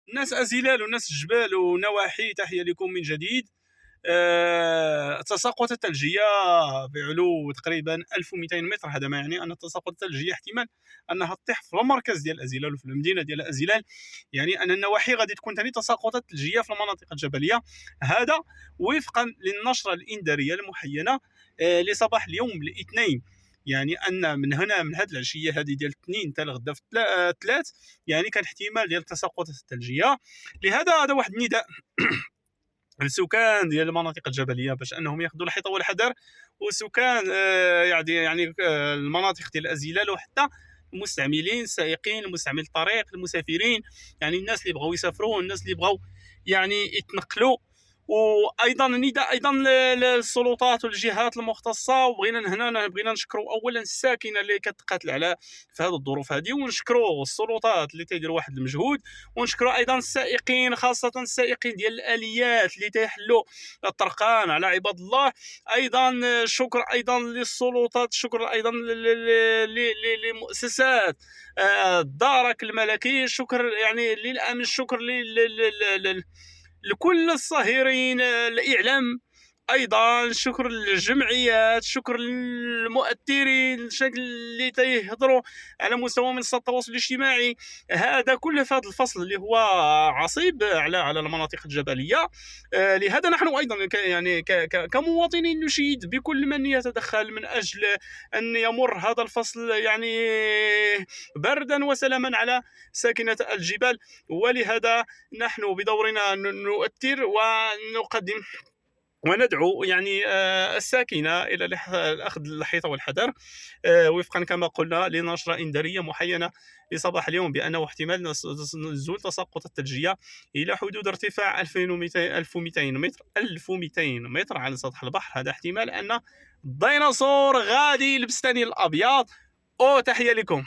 الناس أزلال وناس الجبال ونواحي، تحية لكم من جديد. التساقط الثلجية بعلو تقريبا 1200 متر، هذا ما يعني أن التساقط الثلجية احتمال أنها تطيح في المركز ديال أزلال وفي المدينة ديال أزلال، يعني أن النواحي غادي تكون ثاني تساقطات ثلجية في المناطق الجبلية. هذا وفقا للنشرة الإنذارية المحينة لصباح اليوم الاثنين، يعني ان من هنا من هذه العشيه هذه ديال الاثنين حتى لغدا في الثلاث، يعني كان احتمال ديال التساقطات الثلجيه. لهذا هذا واحد النداء السكان ديال المناطق الجبليه باش انهم ياخذوا الحيطه والحذر، وسكان يعني المناطق ديال الازلال، وحتى المستعملين السائقين المستعمل الطريق المسافرين، يعني الناس اللي بغاو يسافروا، الناس اللي بغاو يعني يتنقلوا. وايضا نداء ايضا للسلطات والجهات المختصه، بغينا نشكروا اولا الساكنه اللي كتقاتل على في هذه الظروف هذه، ونشكروا السلطات اللي تيديروا واحد المجهود، ونشكروا ايضا السائقين، خاصه السائقين ديال الاليات اللي تيحلوا الطرقان على عباد الله. ايضا شكر ايضا للسلطات، شكر ايضا لمؤسسات الدرك الملكي، شكر يعني للامن، شكر لكل الصهيرين الاعلام، ايضا شكر للجمعيات، شكر للمؤثرين اللي تيهضروا على مستوى منصات التواصل الاجتماعي. هذا كله في هذا الفصل اللي هو عصيب على المناطق الجبليه. لهذا نحن ايضا كمواطنين نشيد بكل من يتدخل من اجل ان يمر هذا الفصل يعني بردا وسلاما على ساكنه الجبال. ولهذا نحن بدورنا نؤثر ونقدم وندعو يعني الساكنه الى اخذ الحيطه والحذر، وفقا كما قلنا لنشره انذاريه محينه لصباح اليوم بانه احتمال نزول تساقط الثلجيه الى حدود ارتفاع 1200 متر 1200 متر على سطح البحر. هذا احتمال ان الديناصور غادي يلبس ثاني الابيض. تحيه لكم.